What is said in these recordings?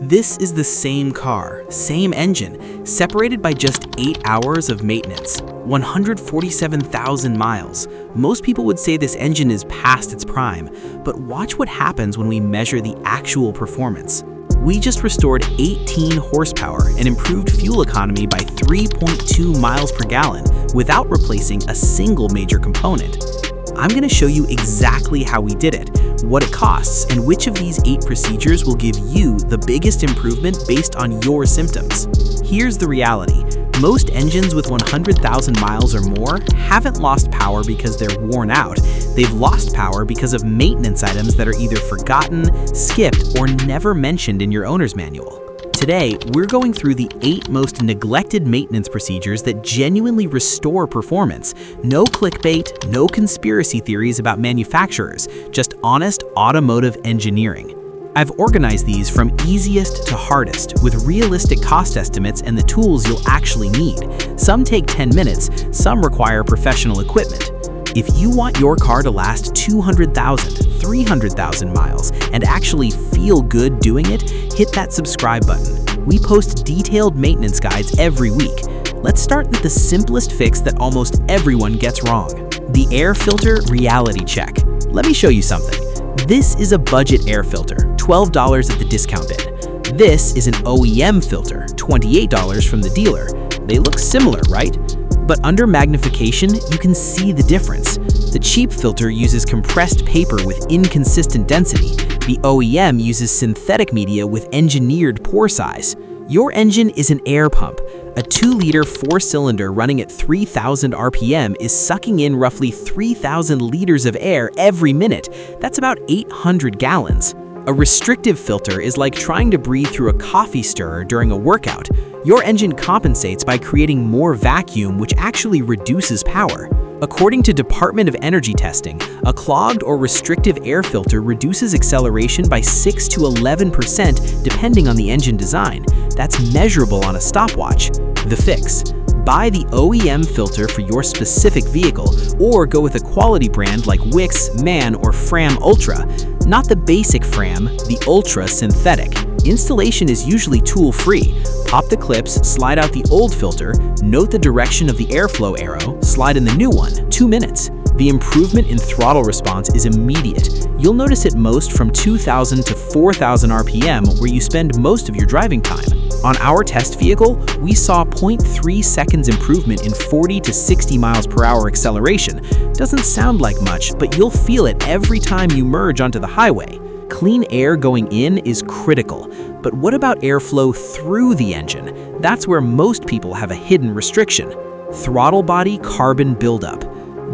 This is the same car, same engine, separated by just 8 hours of maintenance, 147,000 miles. Most people would say this engine is past its prime, but watch what happens when we measure the actual performance. We just restored 18 horsepower and improved fuel economy by 3.2 miles per gallon without replacing a single major component. I'm going to show you exactly how we did it, what it costs, and which of these 8 procedures will give you the biggest improvement based on your symptoms. Here's the reality. Most engines with 100,000 miles or more haven't lost power because they're worn out. They've lost power because of maintenance items that are either forgotten, skipped, or never mentioned in your owner's manual. Today, we're going through the 8 most neglected maintenance procedures that genuinely restore performance. No clickbait, no conspiracy theories about manufacturers, just honest automotive engineering. I've organized these from easiest to hardest with realistic cost estimates and the tools you'll actually need. Some take 10 minutes, some require professional equipment. If you want your car to last 200,000, 300,000 miles and actually feel good doing it, hit that subscribe button. We post detailed maintenance guides every week. Let's start with the simplest fix that almost everyone gets wrong: the air filter reality check. Let me show you something. This is a budget air filter, $12 at the discount bin. This is an OEM filter, $28 from the dealer. They look similar, right? But under magnification, you can see the difference. The cheap filter uses compressed paper with inconsistent density. The OEM uses synthetic media with engineered pore size. Your engine is an air pump. A 2-liter 4-cylinder running at 3,000 RPM is sucking in roughly 3,000 liters of air every minute. That's about 800 gallons. A restrictive filter is like trying to breathe through a coffee stirrer during a workout. Your engine compensates by creating more vacuum, which actually reduces power. According to Department of Energy testing, a clogged or restrictive air filter reduces acceleration by 6 to 11% depending on the engine design. That's measurable on a stopwatch. The fix: buy the OEM filter for your specific vehicle, or go with a quality brand like Wix, MAN, or Fram Ultra. Not the basic Fram, the Ultra synthetic. Installation is usually tool-free. Pop the clips, slide out the old filter, note the direction of the airflow arrow, slide in the new one, 2 minutes. The improvement in throttle response is immediate. You'll notice it most from 2,000 to 4,000 RPM, where you spend most of your driving time. On our test vehicle, we saw 0.3 seconds improvement in 40 to 60 miles per hour acceleration. Doesn't sound like much, but you'll feel it every time you merge onto the highway. Clean air going in is critical, but what about airflow through the engine? That's where most people have a hidden restriction: throttle body carbon buildup.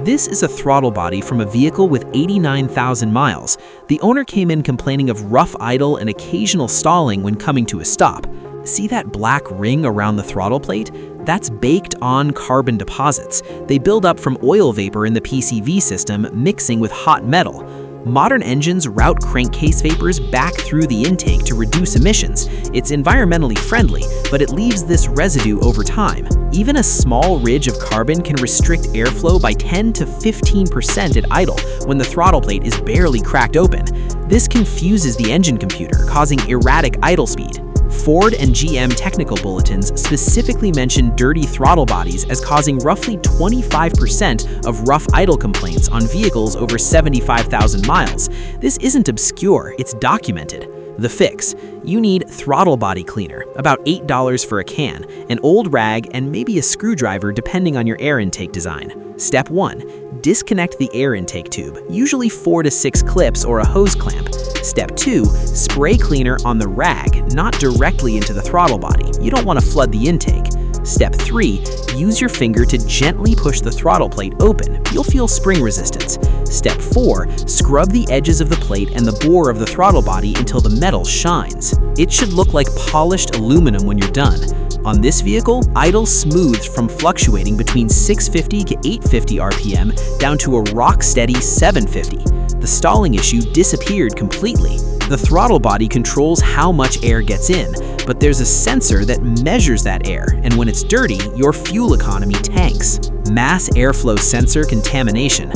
This is a throttle body from a vehicle with 89,000 miles. The owner came in complaining of rough idle and occasional stalling when coming to a stop. See that black ring around the throttle plate? That's baked-on carbon deposits. They build up from oil vapor in the PCV system mixing with hot metal. Modern engines route crankcase vapors back through the intake to reduce emissions. It's environmentally friendly, but it leaves this residue over time. Even a small ridge of carbon can restrict airflow by 10 to 15% at idle when the throttle plate is barely cracked open. This confuses the engine computer, causing erratic idle speed. Ford and GM technical bulletins specifically mention dirty throttle bodies as causing roughly 25% of rough idle complaints on vehicles over 75,000 miles. This isn't obscure, it's documented. The fix: you need throttle body cleaner, about $8 for a can, an old rag, and maybe a screwdriver depending on your air intake design. Step 1. Disconnect the air intake tube, usually 4 to 6 clips or a hose clamp. Step 2. Spray cleaner on the rag, not directly into the throttle body. You don't want to flood the intake. Step 3. Use your finger to gently push the throttle plate open. You'll feel spring resistance. Step 4. Scrub the edges of the plate and the bore of the throttle body until the metal shines. It should look like polished aluminum when you're done. On this vehicle, idle smoothed from fluctuating between 650 to 850 RPM down to a rock-steady 750. The stalling issue disappeared completely. The throttle body controls how much air gets in, but there's a sensor that measures that air, and when it's dirty, your fuel economy tanks. Mass airflow sensor contamination.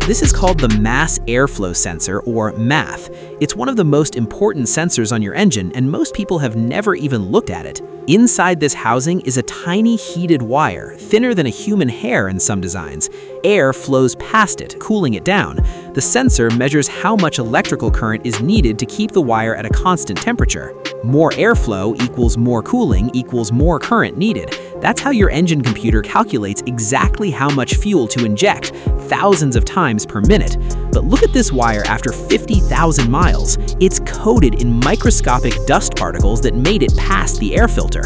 This is called the mass airflow sensor, or MAF. It's one of the most important sensors on your engine, and most people have never even looked at it. Inside this housing is a tiny heated wire, thinner than a human hair in some designs. Air flows past it, cooling it down. The sensor measures how much electrical current is needed to keep the wire at a constant temperature. More airflow equals more cooling equals more current needed. That's how your engine computer calculates exactly how much fuel to inject, thousands of times per minute. But look at this wire after 50,000 miles. It's coated in microscopic dust particles that made it past the air filter.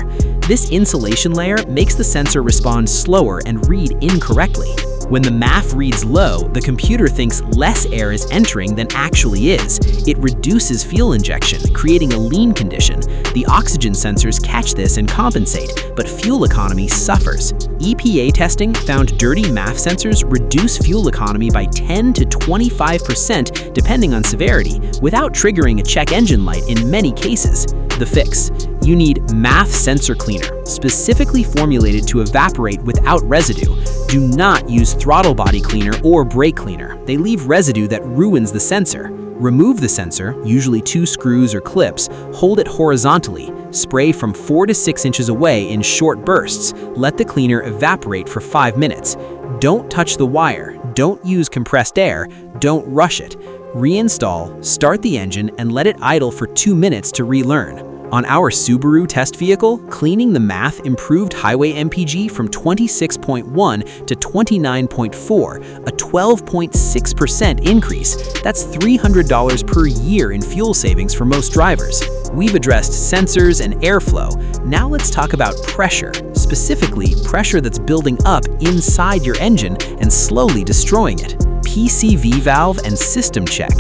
This insulation layer makes the sensor respond slower and read incorrectly. When the MAF reads low, the computer thinks less air is entering than actually is. It reduces fuel injection, creating a lean condition. The oxygen sensors catch this and compensate, but fuel economy suffers. EPA testing found dirty MAF sensors reduce fuel economy by 10 to 25% depending on severity, without triggering a check engine light in many cases. The fix: you need MAF sensor cleaner, specifically formulated to evaporate without residue. Do not use throttle body cleaner or brake cleaner. They leave residue that ruins the sensor. Remove the sensor, usually 2 screws or clips, hold it horizontally, spray from 4 to 6 inches away in short bursts, let the cleaner evaporate for 5 minutes. Don't touch the wire, don't use compressed air, don't rush it. Reinstall, start the engine, and let it idle for 2 minutes to relearn. On our Subaru test vehicle, cleaning the MAF improved highway MPG from 26.1 to 29.4, a 12.6% increase. That's $300 per year in fuel savings for most drivers. We've addressed sensors and airflow. Now let's talk about pressure, specifically pressure that's building up inside your engine and slowly destroying it. PCV valve and system check.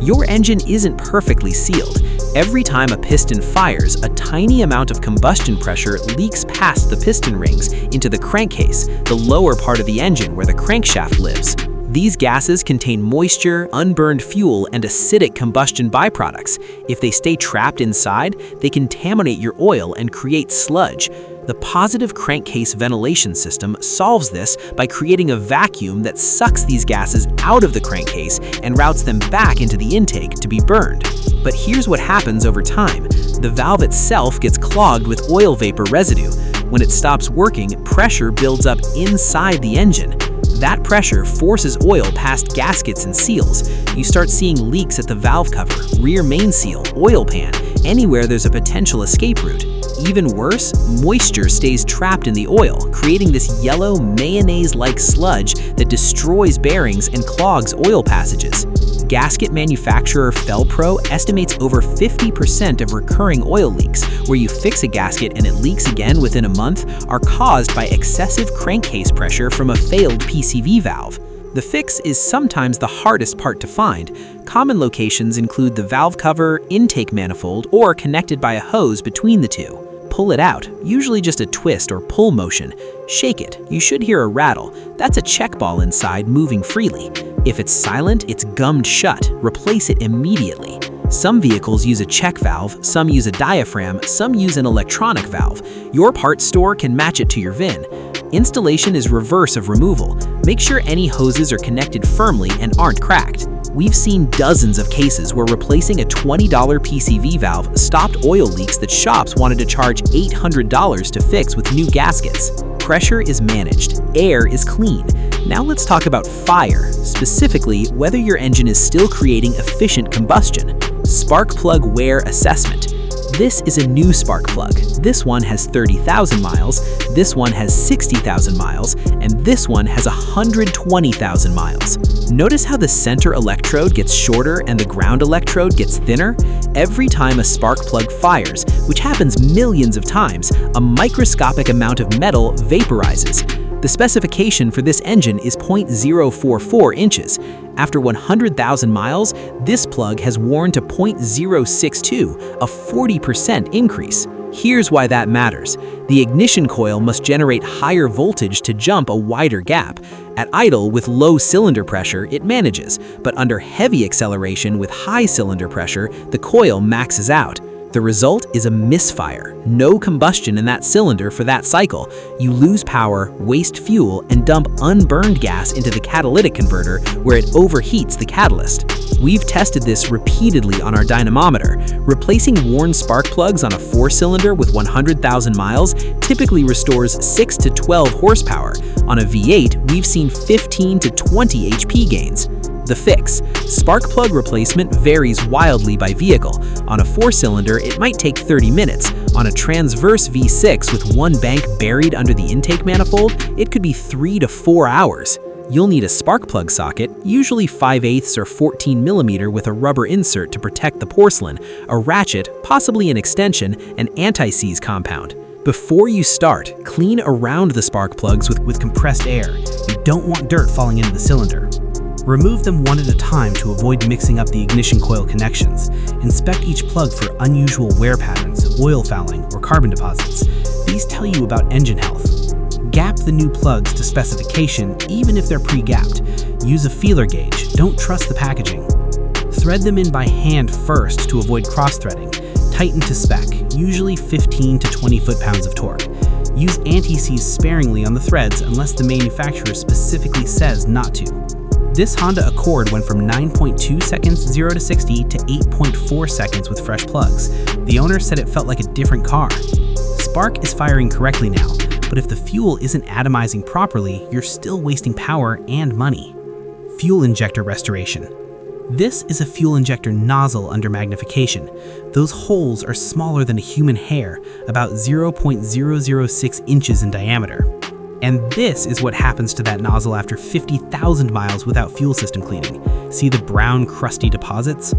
Your engine isn't perfectly sealed. Every time a piston fires, a tiny amount of combustion pressure leaks past the piston rings into the crankcase, the lower part of the engine where the crankshaft lives. These gases contain moisture, unburned fuel, and acidic combustion byproducts. If they stay trapped inside, they contaminate your oil and create sludge. The positive crankcase ventilation system solves this by creating a vacuum that sucks these gases out of the crankcase and routes them back into the intake to be burned. But here's what happens over time. The valve itself gets clogged with oil vapor residue. When it stops working, pressure builds up inside the engine. That pressure forces oil past gaskets and seals. You start seeing leaks at the valve cover, rear main seal, oil pan, anywhere there's a potential escape route. Even worse, moisture stays trapped in the oil, creating this yellow mayonnaise-like sludge that destroys bearings and clogs oil passages. Gasket manufacturer Felpro estimates over 50% of recurring oil leaks, where you fix a gasket and it leaks again within a month, are caused by excessive crankcase pressure from a failed PCV valve. The fix is sometimes the hardest part to find. Common locations include the valve cover, intake manifold, or connected by a hose between the two. Pull it out, usually just a twist or pull motion. Shake it, you should hear a rattle. That's a check ball inside moving freely. If it's silent, it's gummed shut. Replace it immediately. Some vehicles use a check valve, some use a diaphragm, some use an electronic valve. Your parts store can match it to your VIN. Installation is reverse of removal. Make sure any hoses are connected firmly and aren't cracked. We've seen dozens of cases where replacing a $20 PCV valve stopped oil leaks that shops wanted to charge $800 to fix with new gaskets. Pressure is managed, air is clean. Now let's talk about fire, specifically whether your engine is still creating efficient combustion. Spark plug wear assessment. This is a new spark plug. This one has 30,000 miles, this one has 60,000 miles, and this one has 120,000 miles. Notice how the center electrode gets shorter and the ground electrode gets thinner? Every time a spark plug fires, which happens millions of times, a microscopic amount of metal vaporizes. The specification for this engine is 0.044 inches. After 100,000 miles, this plug has worn to 0.062, a 40% increase. Here's why that matters. The ignition coil must generate higher voltage to jump a wider gap. At idle with low cylinder pressure, it manages, but under heavy acceleration with high cylinder pressure, the coil maxes out. The result is a misfire, no combustion in that cylinder for that cycle. You lose power, waste fuel, and dump unburned gas into the catalytic converter where it overheats the catalyst. We've tested this repeatedly on our dynamometer. Replacing worn spark plugs on a 4-cylinder with 100,000 miles typically restores 6 to 12 horsepower. On a V8, we've seen 15 to 20 HP gains. The fix: spark plug replacement varies wildly by vehicle. On a 4-cylinder, it might take 30 minutes. On a transverse V6 with one bank buried under the intake manifold, it could be 3 to 4 hours. You'll need a spark plug socket, usually 5/8 or 14mm with a rubber insert to protect the porcelain, a ratchet, possibly an extension, and anti-seize compound. Before you start, clean around the spark plugs with compressed air. You don't want dirt falling into the cylinder. Remove them one at a time to avoid mixing up the ignition coil connections. Inspect each plug for unusual wear patterns, oil fouling, or carbon deposits. These tell you about engine health. Gap the new plugs to specification, even if they're pre-gapped. Use a feeler gauge, don't trust the packaging. Thread them in by hand first to avoid cross-threading. Tighten to spec, usually 15 to 20 foot-pounds of torque. Use anti-seize sparingly on the threads unless the manufacturer specifically says not to. This Honda Accord went from 9.2 seconds 0 to 60 to 8.4 seconds with fresh plugs. The owner said it felt like a different car. Spark is firing correctly now, but if the fuel isn't atomizing properly, you're still wasting power and money. Fuel injector restoration. This is a fuel injector nozzle under magnification. Those holes are smaller than a human hair, about 0.006 inches in diameter. And this is what happens to that nozzle after 50,000 miles without fuel system cleaning. See the brown, crusty deposits?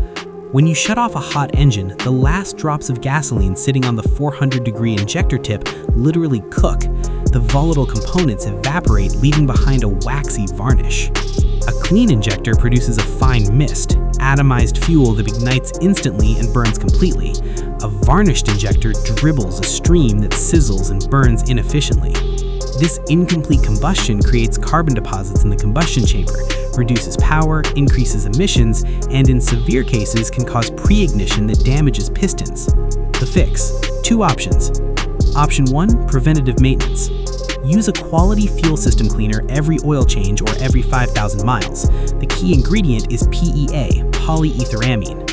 When you shut off a hot engine, the last drops of gasoline sitting on the 400-degree injector tip literally cook. The volatile components evaporate, leaving behind a waxy varnish. A clean injector produces a fine mist, atomized fuel that ignites instantly and burns completely. A varnished injector dribbles a stream that sizzles and burns inefficiently. This incomplete combustion creates carbon deposits in the combustion chamber, reduces power, increases emissions, and in severe cases can cause pre-ignition that damages pistons. The fix: 2 options. Option 1, preventative maintenance. Use a quality fuel system cleaner every oil change or every 5,000 miles. The key ingredient is PEA, polyetheramine.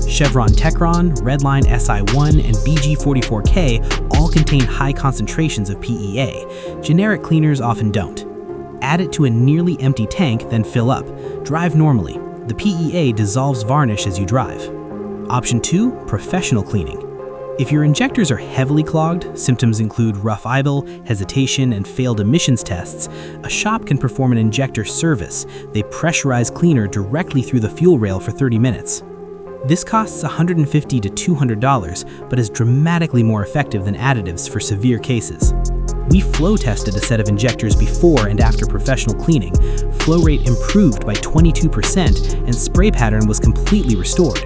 Chevron Techron, Redline SI1, and BG44K all contain high concentrations of PEA. Generic cleaners often don't. Add it to a nearly empty tank, then fill up. Drive normally. The PEA dissolves varnish as you drive. Option 2, professional cleaning. If your injectors are heavily clogged, symptoms include rough idle, hesitation, and failed emissions tests, a shop can perform an injector service. They pressurize cleaner directly through the fuel rail for 30 minutes. This costs $150 to $200, but is dramatically more effective than additives for severe cases. We flow tested a set of injectors before and after professional cleaning. Flow rate improved by 22% and spray pattern was completely restored.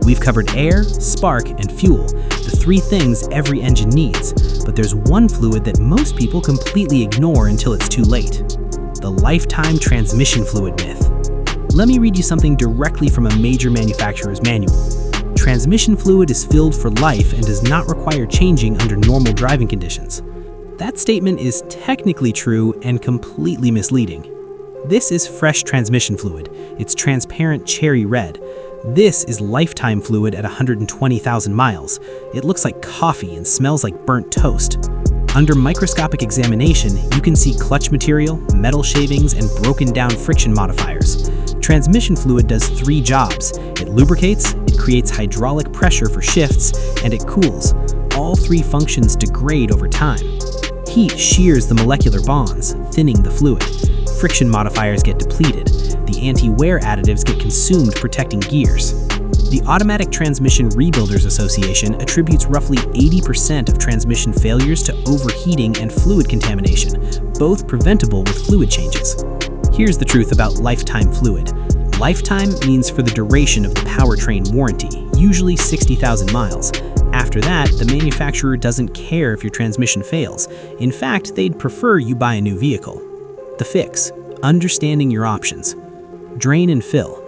We've covered air, spark, and fuel, the 3 things every engine needs, but there's one fluid that most people completely ignore until it's too late: the lifetime transmission fluid myth. Let me read you something directly from a major manufacturer's manual. Transmission fluid is filled for life and does not require changing under normal driving conditions. That statement is technically true and completely misleading. This is fresh transmission fluid. It's transparent cherry red. This is lifetime fluid at 120,000 miles. It looks like coffee and smells like burnt toast. Under microscopic examination, you can see clutch material, metal shavings, and broken down friction modifiers. Transmission fluid does 3 jobs. It lubricates, it creates hydraulic pressure for shifts, and it cools. All 3 functions degrade over time. Heat shears the molecular bonds, thinning the fluid. Friction modifiers get depleted. The anti-wear additives get consumed, protecting gears. The Automatic Transmission Rebuilders Association attributes roughly 80% of transmission failures to overheating and fluid contamination, both preventable with fluid changes. Here's the truth about lifetime fluid. Lifetime means for the duration of the powertrain warranty, usually 60,000 miles. After that, the manufacturer doesn't care if your transmission fails. In fact, they'd prefer you buy a new vehicle. The fix: understanding your options. Drain and fill.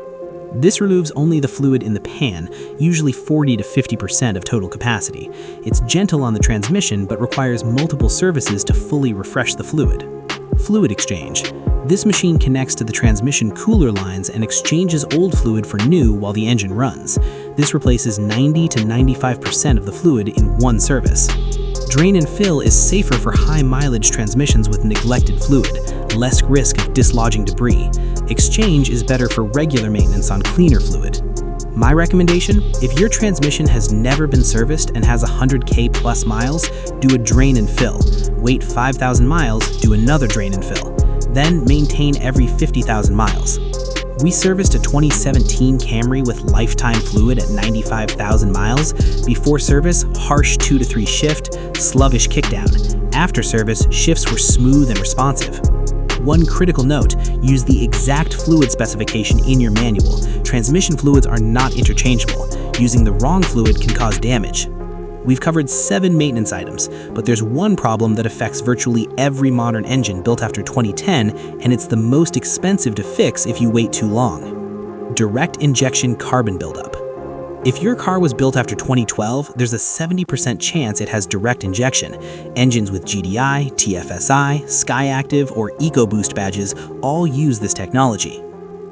This removes only the fluid in the pan, usually 40 to 50% of total capacity. It's gentle on the transmission but requires multiple services to fully refresh the fluid. Fluid exchange. This machine connects to the transmission cooler lines and exchanges old fluid for new while the engine runs. This replaces 90 to 95% of the fluid in one service. Drain and fill is safer for high-mileage transmissions with neglected fluid, less risk of dislodging debris. Exchange is better for regular maintenance on cleaner fluid. My recommendation, if your transmission has never been serviced and has 100K plus miles, do a drain and fill. Wait 5,000 miles, do another drain and fill. Then maintain every 50,000 miles. We serviced a 2017 Camry with lifetime fluid at 95,000 miles. Before service, harsh 2 to 3 shift, sluggish kickdown. After service, shifts were smooth and responsive. One critical note, use the exact fluid specification in your manual. Transmission fluids are not interchangeable. Using the wrong fluid can cause damage. We've covered 7 maintenance items, but there's one problem that affects virtually every modern engine built after 2010, and it's the most expensive to fix if you wait too long. Direct injection carbon buildup. If your car was built after 2012, there's a 70% chance it has direct injection. Engines with GDI, TFSI, SkyActiv, or EcoBoost badges all use this technology.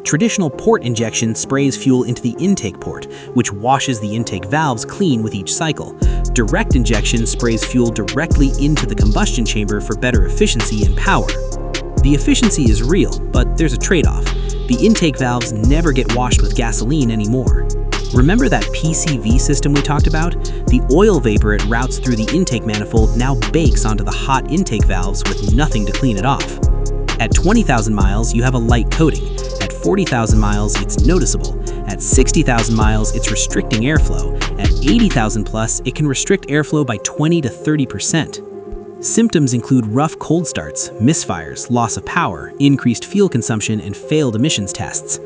Traditional port injection sprays fuel into the intake port, which washes the intake valves clean with each cycle. Direct injection sprays fuel directly into the combustion chamber for better efficiency and power. The efficiency is real, but there's a trade-off. The intake valves never get washed with gasoline anymore. Remember that PCV system we talked about? The oil vapor it routes through the intake manifold now bakes onto the hot intake valves with nothing to clean it off. At 20,000 miles, you have a light coating. At 40,000 miles, it's noticeable. At 60,000 miles, it's restricting airflow. At 80,000 plus, it can restrict airflow by 20 to 30%. Symptoms include rough cold starts, misfires, loss of power, increased fuel consumption, and failed emissions tests.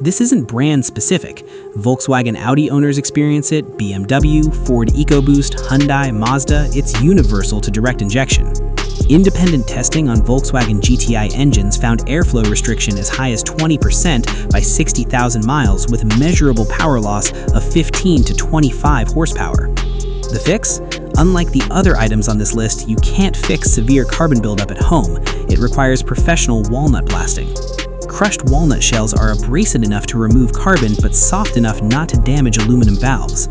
This isn't brand specific. Volkswagen Audi owners experience it, BMW, Ford EcoBoost, Hyundai, Mazda, it's universal to direct injection. Independent testing on Volkswagen GTI engines found airflow restriction as high as 20% by 60,000 miles with measurable power loss of 15 to 25 horsepower. The fix? Unlike the other items on this list, you can't fix severe carbon buildup at home. It requires professional walnut blasting. Crushed walnut shells are abrasive enough to remove carbon but soft enough not to damage aluminum valves.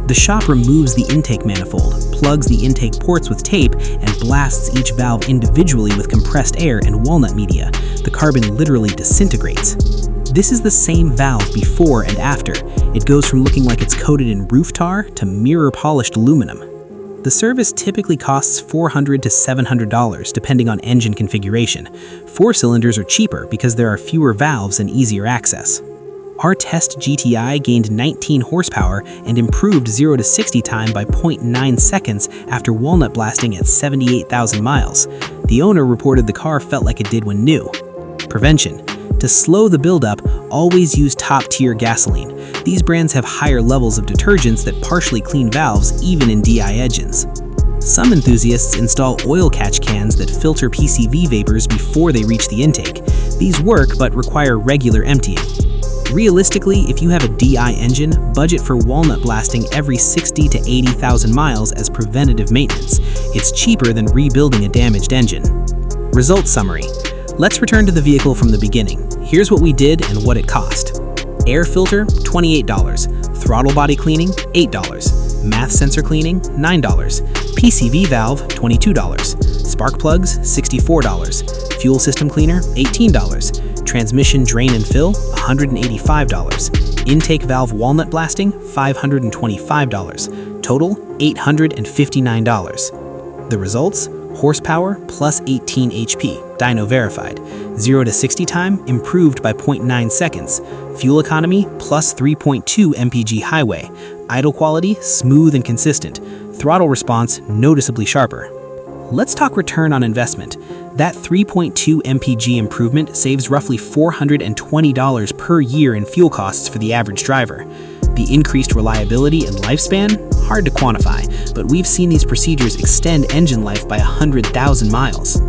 The shop removes the intake manifold, plugs the intake ports with tape, and blasts each valve individually with compressed air and walnut media. The carbon literally disintegrates. This is the same valve before and after. It goes from looking like it's coated in roof tar to mirror-polished aluminum. The service typically costs $400 to $700 depending on engine configuration. 4 cylinders are cheaper because there are fewer valves and easier access. Our test GTI gained 19 horsepower and improved 0 to 60 time by 0.9 seconds after walnut blasting at 78,000 miles. The owner reported the car felt like it did when new. Prevention. To slow the buildup, always use top-tier gasoline. These brands have higher levels of detergents that partially clean valves even in DI engines. Some enthusiasts install oil catch cans that filter PCV vapors before they reach the intake. These work but require regular emptying. Realistically, if you have a DI engine, budget for walnut blasting every 60 to 80,000 miles as preventative maintenance. It's cheaper than rebuilding a damaged engine. Result summary. Let's return to the vehicle from the beginning. Here's what we did and what it cost. Air filter, $28. Throttle body cleaning, $8. Math sensor cleaning, $9. PCV valve, $22. Spark plugs, $64. Fuel system cleaner, $18. Transmission drain and fill, $185. Intake valve walnut blasting, $525. Total, $859. The results? Horsepower, plus 18 HP, dyno verified. 0 to 60 time, improved by 0.9 seconds. Fuel economy, plus 3.2 mpg highway. Idle quality, smooth and consistent. Throttle response, noticeably sharper. Let's talk return on investment. That 3.2 mpg improvement saves roughly $420 per year in fuel costs for the average driver. The increased reliability and lifespan? Hard to quantify, but we've seen these procedures extend engine life by 100,000 miles.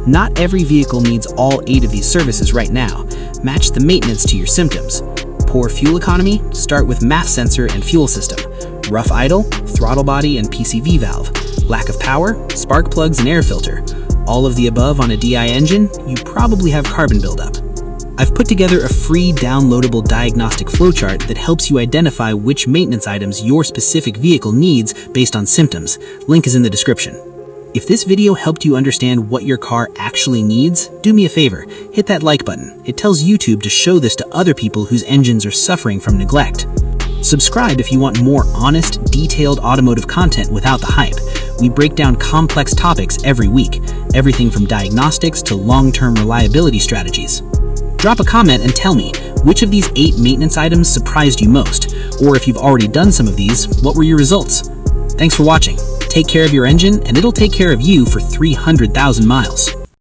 Not every vehicle needs all 8 of these services right now. Match the maintenance to your symptoms. Poor fuel economy? Start with MAF sensor and fuel system. Rough idle? Throttle body and PCV valve. Lack of power? Spark plugs and air filter. All of the above on a DI engine? You probably have carbon buildup. I've put together a free downloadable diagnostic flowchart that helps you identify which maintenance items your specific vehicle needs based on symptoms. Link is in the description. If this video helped you understand what your car actually needs, do me a favor, hit that like button. It tells YouTube to show this to other people whose engines are suffering from neglect. Subscribe if you want more honest, detailed automotive content without the hype. We break down complex topics every week, everything from diagnostics to long-term reliability strategies. Drop a comment and tell me, which of these 8 maintenance items surprised you most? Or if you've already done some of these, what were your results? Thanks for watching. Take care of your engine, and it'll take care of you for 300,000 miles.